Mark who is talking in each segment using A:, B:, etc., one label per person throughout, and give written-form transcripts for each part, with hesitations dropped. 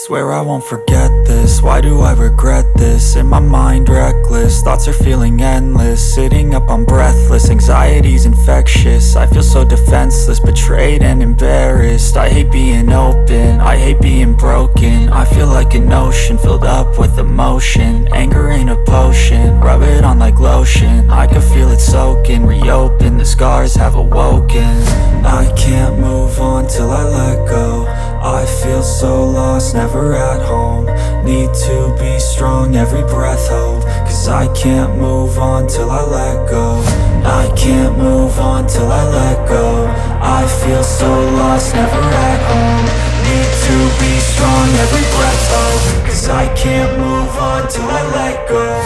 A: Swear I won't forget this, why do I regret this? In my mind reckless, thoughts are feeling endless. Sitting up I'm breathless, anxiety's infectious. I feel so defenseless, betrayed and embarrassed. I hate being open, I hate being broken. I feel like an ocean filled up with emotion. Anger ain't a potion, rub it on like lotion. I can feel it soaking, reopen, the scars have awoken. I can't move on till I let go. I feel so lost, never at home. Need to be strong, every breath hope. Cause I can't move on till I let go. I can't move on till I let go. I feel so lost, never at home. Need to be strong, every breath hope. Cause I can't move on till I let go.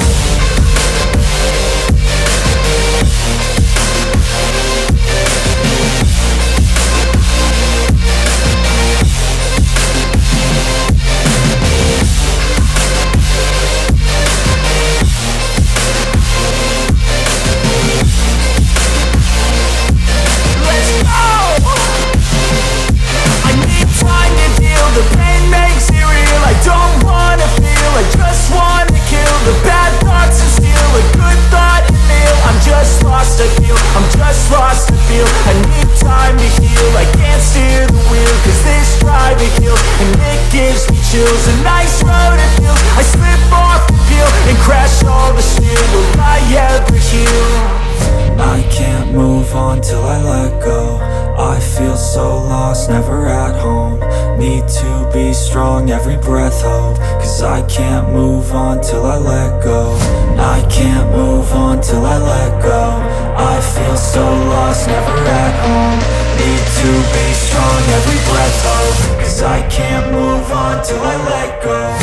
B: A nice road to feel. I slip off the peel and crash all the steel. Will I ever heal?
A: I can't move on till I let go. I feel so lost, never at home. Need to be strong, every breath hope. Cause I can't move on till I let go. I can't move on till I let go. I feel so lost, never at home. Need to be strong, every breath hope. Cause I can't move on till I let go.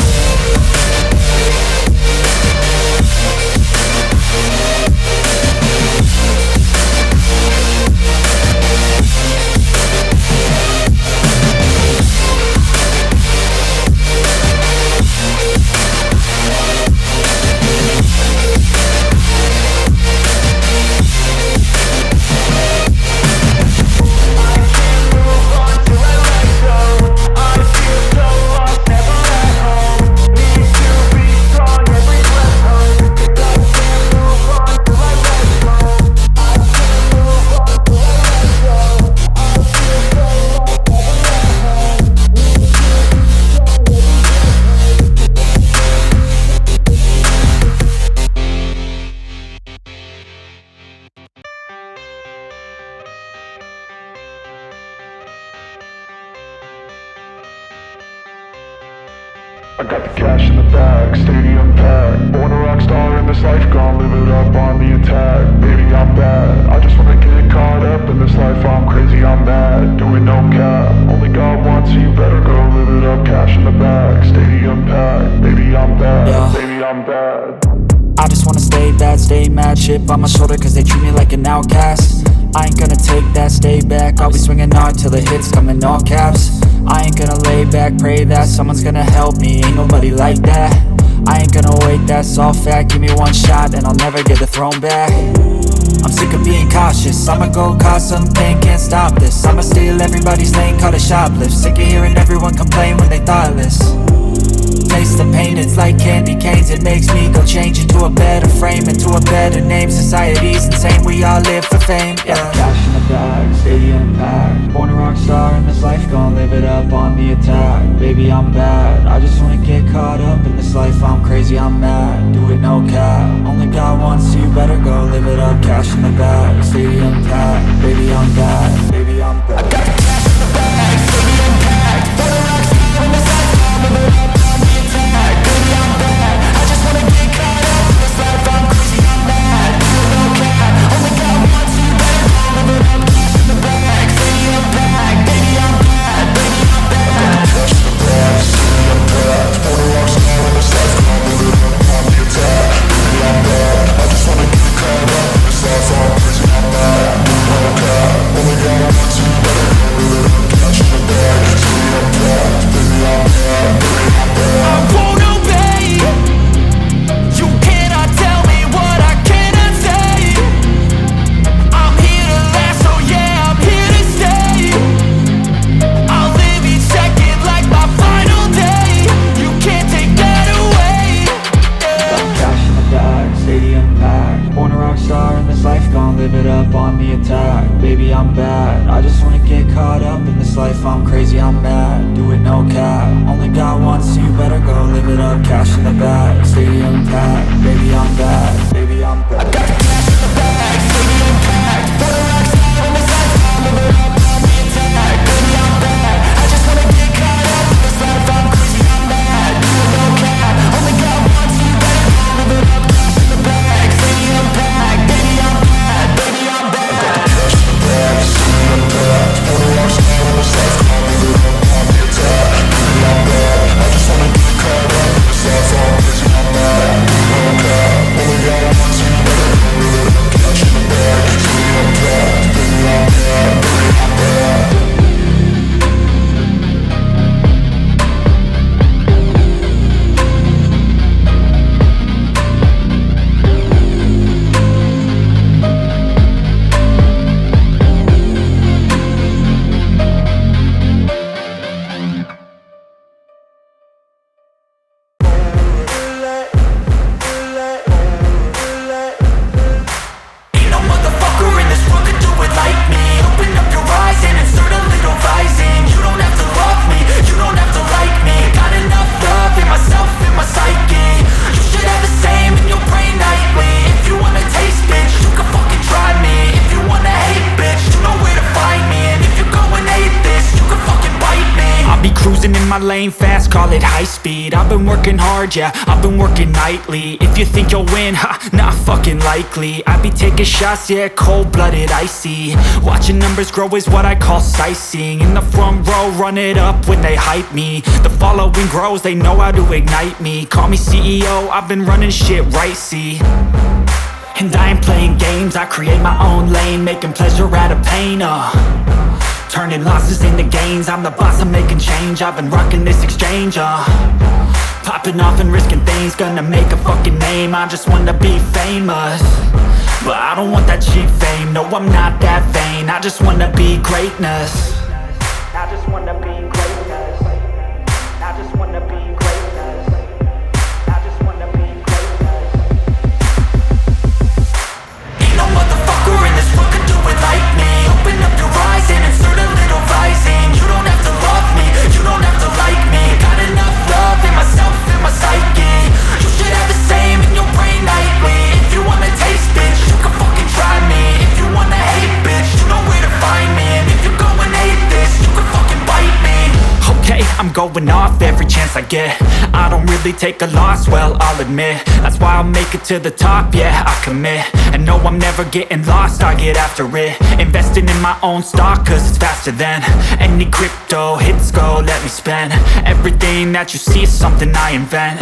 C: I got the cash in the bag, stadium packed. Born a rock star in this life, gon' live it up on the attack. Baby, I'm bad, I just wanna get caught up in this life. I'm crazy, I'm mad, doing no cap. Only God wants, so you better go live it up. Cash in the bag, stadium packed. Baby, I'm bad, baby, I'm bad.
A: I just wanna stay bad, stay mad. Chip on my shoulder cause they treat me like an outcast. I ain't gonna take that, stay back. I'll be swinging hard till the hits come in all caps. I ain't gonna lay back, pray that someone's gonna help me. Ain't nobody like that. I ain't gonna wait, that's all fact. Give me one shot and I'll never get the throne back. I'm sick of being cautious, I'ma go cause something, can't stop this. I'ma steal everybody's lane, call it shoplift. Sick of hearing everyone complain when they thoughtless. Taste the pain, it's like candy canes. It makes me go change into a better frame, into a better name. Society's insane, we all live for fame, yeah. Cash in the bag, stadium packed. Born a rock star in this life, gon' live it up on the attack. Baby, I'm bad, I just wanna get caught up in this life. I'm crazy, I'm mad, do it no cap. Only God wants, so you better go live it up. Cash in the bag, stadium packed. Baby, I'm bad, baby, I'm bad.
B: I got the cash in the bag, stadium packed. Born a rock star in this life, gon' live it up on the attack. Baby, I'm bad, I just wanna get caught up in this life. I'm crazy, I'm mad, do it no cap. Only God wants, so you better go live it up. Cash in the bag, stadium packed. Baby, I'm bad, baby, I'm bad.
C: Cash in the bag, stadium packed. Born a rock star in this life, gon' live it up on the attack. Baby, I'm bad, I just wanna get caught up in this life. I'm crazy, I'm mad, do it no cap.
A: I'm bad. I just wanna get caught up in this life, I'm crazy, I'm mad. Do it no cap, only got one, so you better go live it up. Cash in the bag, stadium packed. Baby, I'm bad, baby, I'm bad. I got the cash in the bag, stadium packed. Wanna rock star in this life, I'm living up on the attack. Baby, I'm bad, I just wanna get caught up in this life, I'm crazy, I'm mad. Do it no cap, only got one, so you better go live it up. Cash in the bag, stadium packed. Baby, I'm bad, baby, I'm bad. I got the cash in the bag, stadium packed. Wanna rock star in this life, I'm living up on the attack. Baby, I'm bad, I just wanna get caught up in this life, I'm crazy, I'm mad. Do it no cap, only got one, so you better go live it up. Cash in the bag, stadium packed. Baby, I'm bad, baby, I'm bad. My lane fast, call it high speed. I've been working hard, yeah, I've been working nightly. If you think you'll win, ha, not fucking likely. I be taking shots, yeah, cold-blooded, icy. Watching numbers grow is what I call sightseeing. In the front row, run it up when they hype me. The following grows, they know how to ignite me. Call me CEO, I've been running shit right, see. And I ain't playing games, I create my own lane. Making pleasure out of pain, turning losses into gains. I'm the boss, I'm making change. I've been rocking this exchange, popping off and risking things. Gonna make a fucking name, I just wanna be famous. But I don't want that cheap fame, no, I'm not that vain. I just wanna be greatness. I just wanna be greatness. I just wanna be greatness. I just wanna be greatness. Ain't no motherfucker in this world could do it like me. Open up your eyes and insert a little rising. You don't have to love me, you don't have to like me. Got enough love in myself, in my psyche. You should have the same in your brain nightly. If you wanna taste, bitch, you can fucking try me. If you wanna hate, bitch, you know where to find me. And if you're going hate this, you can fucking bite me. Okay, I'm going off every chance I get. I don't really take a loss, well, I'll admit. That's why I'll make it to the top, yeah, I commit. And no, I'm never getting lost, I get after it. Investing in my own stock, cause it's faster than any crypto hits go, let me spend. Everything that you see is something I invent.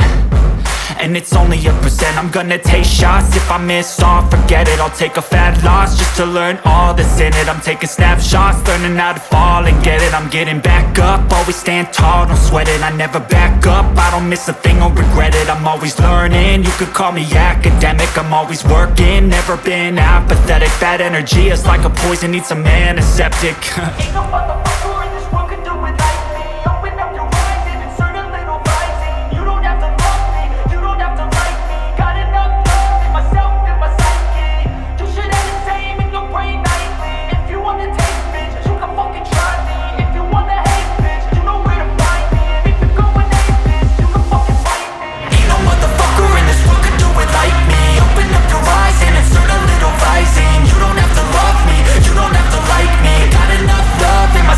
A: And it's only a percent. I'm gonna take shots. If I miss all, forget it. I'll take a fat loss just to learn all that's in it. I'm taking snapshots, learning how to fall and get it. I'm getting back up, always stand tall, don't sweat it. I never back up, I don't miss a thing or regret it. I'm always learning, you could call me academic. I'm always working, never been apathetic. That energy is like a poison, needs some antiseptic. Ain't no motherfucker in this world could do it like me. Open up your eyes and insert a little rising. You don't have to love me, you don't have to like me. Got enough love in myself, in my psyche. You should have the same in your brain nightly. If you wanna taste, bitch, you can fucking try me. If you wanna hate, bitch, you know where to find me. And if you're going hate this, you can fucking fight me. Ain't no motherfucker in this world could do it like me. Open up your eyes and insert a little rising. You don't have to love me, you don't have to like me. Got enough love in my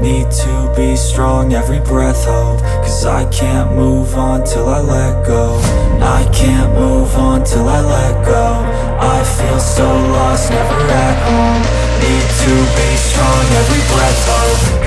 A: Need to be strong, every breath hold. Cause I can't move on till I let go. I can't move on till I let go. I feel so lost, never at home. Need to be strong, every breath hold.